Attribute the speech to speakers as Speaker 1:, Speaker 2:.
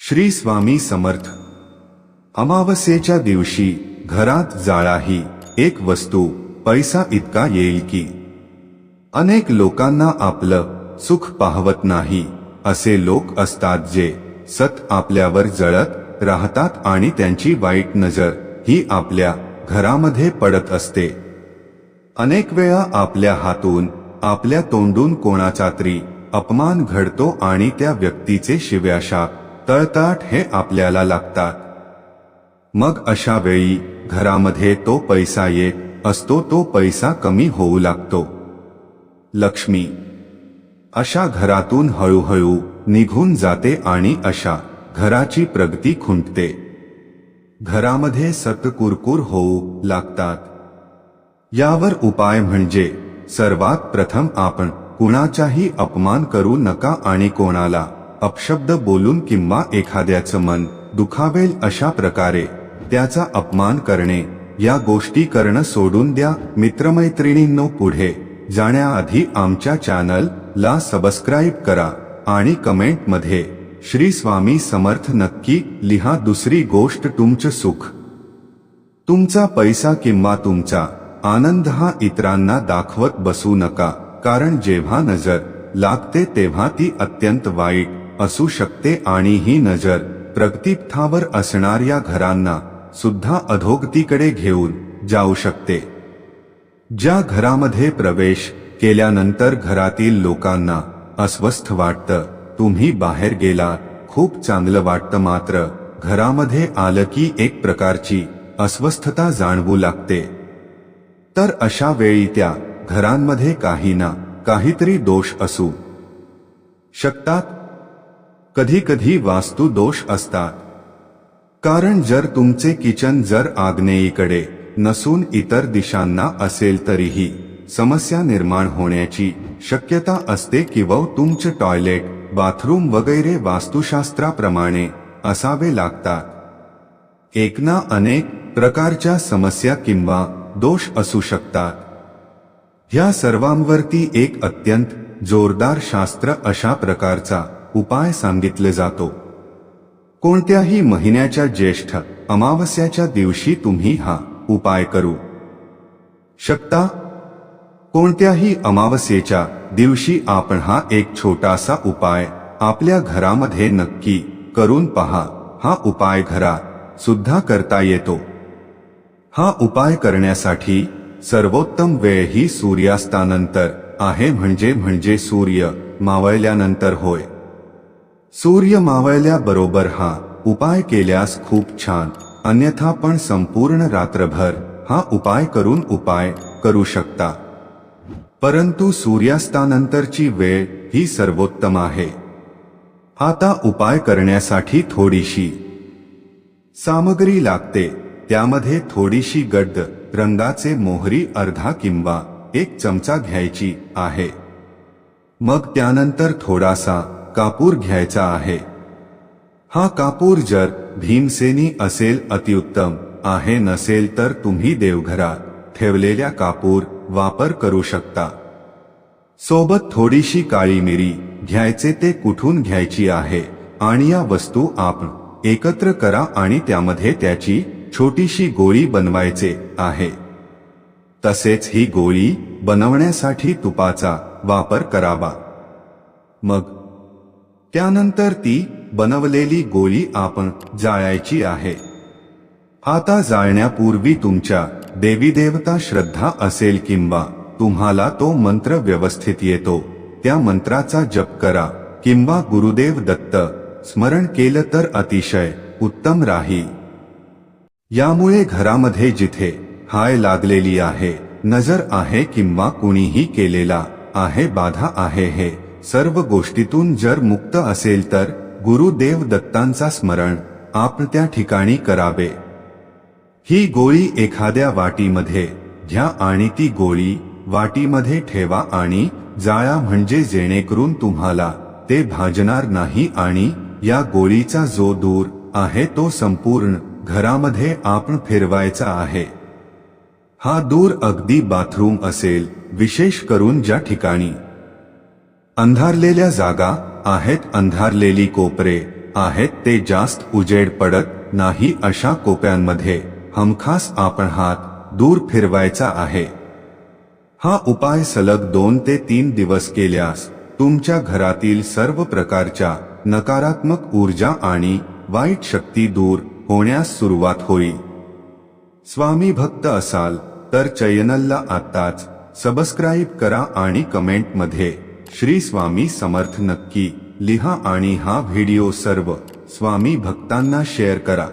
Speaker 1: श्री स्वामी समर्थ। अमावस्येच्या दिवशी घरात जाळाही एक वस्तू पैसा इतका येईल की अनेक लोकांना आपलं सुख पाहवत नाही असे लोक असतात जे सत आपल्यावर जळत राहतात आणि त्यांची वाईट नजर ही आपल्या घरामध्ये पडत असते। अनेक वेळा आपल्या हातून आपल्या तोंडून कोणाचा तरी अपमान घडतो आणि त्या व्यक्तीचे शिव्याशाप तळतळाट हे आपल्याला लागतात। मग अशा वेळी घरामध्ये तो पैसा येत असतो तो पैसा कमी होऊ लागतो। लक्ष्मी अशा घरातून हळूहळू निघून जाते आणि अशा घराची प्रगती खुंटते। घरामध्ये सतकुरकुर होऊ लागतात। यावर उपाय म्हणजे सर्वात प्रथम आपण कुणाचाही अपमान करू नका आणि कोणाला अपशब्द बोलून किंवा एखाद्याचं मन दुखावेल अशा प्रकारे त्याचा अपमान करणे या गोष्टी करणं सोडून द्या। मित्रमैत्रिणींनो, पुढे जाण्याआधी आमच्या चॅनल ला सबस्क्राईब करा आणि कमेंट मध्ये श्री स्वामी समर्थ नक्की लिहा। दुसरी गोष्ट, तुमचं सुख, तुमचा पैसा किंवा तुमचा आनंद हा इतरांना दाखवत बसू नका, कारण जेव्हा नजर लागते तेव्हा ती अत्यंत वाईट असू शकते आणि ही नजर प्रगतीपथावर असणाऱ्या घरांना सुद्धा अधोगतीकडे घेऊन जाऊ शकते। ज्या घरामध्ये प्रवेश केल्यानंतर घरातील लोकांना अस्वस्थ वाटतं, तुम्ही बाहेर गेला खूप चांगलं वाटतं, मात्र घरामध्ये आलं की एक प्रकारची अस्वस्थता जाणवू लागते, तर अशा वेळी त्या घरांमध्ये काही ना काहीतरी दोष असू शकतात। कधी कधी वास्तू दोष असतात, कारण जर तुमचे किचन जर आग्नेयीकडे नसून इतर दिशांना असेल तरीही समस्या निर्माण होण्याची शक्यता असते, किंवा तुमचे टॉयलेट बाथरूम वगैरे वास्तुशास्त्राप्रमाणे असावे लागतात। एक ना अनेक प्रकारच्या समस्या किंवा दोष असू शकतात। ह्या सर्वांवरती एक अत्यंत जोरदार शास्त्र अशा प्रकारचा उपाय सांगितले जातो। कोणत्याही महिन्याच्या ज्येष्ठ अमावस्याच्या दिवशी तुम्ही हा उपाय करू शकता। कोणत्याही अमावस्येच्या दिवशी आपण हा एक छोटासा उपाय आपल्या घरामध्ये नक्की करून पहा। हा उपाय घरात सुद्धा करता येतो। हा उपाय करण्यासाठी सर्वोत्तम वेळ ही सूर्यास्तानंतर आहे, म्हणजे सूर्य मावळल्यानंतर होय। सूर्य मावळल्याबरोबर हा उपाय केल्यास खूप छान, अन्यथा पण संपूर्ण रात्रभर हा उपाय करू शकता, परंतु सूर्यास्तानंतरची वेळ ही सर्वोत्तम आहे। आता उपाय करण्यासाठी थोडीशी सामग्री लागते, त्यामध्ये थोडीशी गडद रंगाचे मोहरी अर्धा किंवा 1 चमचा घ्यायची आहे। मग त्यानंतर थोडासा कापूर घ्यायचा आहे। हा कापूर जर भीमसेनी असेल अतिउत्तम आहे, नसेल तर तुम्ही देवघरात ठेवलेल्या कापूर वापर करू शकता। सोबत थोडीशी काळी मिरी घ्यायचे, ते कुठून घ्यायची आहे आणि या वस्तू आपण एकत्र करा आणि त्यामध्ये त्याची छोटीशी गोळी बनवायचे आहे। तसेच ही गोळी बनवण्यासाठी तुपाचा वापर करावा। मग त्यानंतर ती बनवलेली गोळी आपण जाळायची आहे। आता जाळण्यापूर्वी तुमच्या देवी देवता श्रद्धा असेल किंवा तुम्हाला तो मंत्र व्यवस्थित येतो त्या मंत्राचा जप करा, किंवा गुरुदेव दत्त स्मरण केलं तर अतिशय उत्तम राहील। यामुळे घरामध्ये जिथे हाय लागलेली आहे, नजर आहे किंवा कुणीही केलेला आहे बाधा आहे, हे सर्व गोष्टीतून जर मुक्त असेल तर गुरुदेव दत्तांचा स्मरण आपण त्या ठिकाणी करावे। ही गोळी एखाद्या वाटीमध्ये घ्या आणि ती गोळी वाटीमध्ये ठेवा आणि जाळा, म्हणजे जेणेकरून तुम्हाला ते भाजणार नाही आणि या गोळीचा जो दूर आहे तो संपूर्ण घरामध्ये आपण फिरवायचा आहे। हा दूर अगदी बाथरूम असेल, विशेष करून ज्या ठिकाणी अंधारलेल्या जागा आहेत, अंधारलेली कोपरे आहेत ते जास्त उजेड पडत नाही अशा कोप्यांमध्ये हमखास आपण हात दूर फिरवायचा आहे। हा उपाय सलग 2 ते 3 दिवस केल्यास तुमच्या घरातील सर्व प्रकारच्या नकारात्मक ऊर्जा आणि वाईट शक्ती दूर होण्यास सुरुवात होईल। स्वामी भक्त असाल तर चॅनलला आत्ताच सबस्क्राईब करा आणि कमेंटमध्ये श्री स्वामी समर्थ नक्की लिहा आणि हा व्हिडिओ सर्व स्वामी भक्तांना शेअर करा।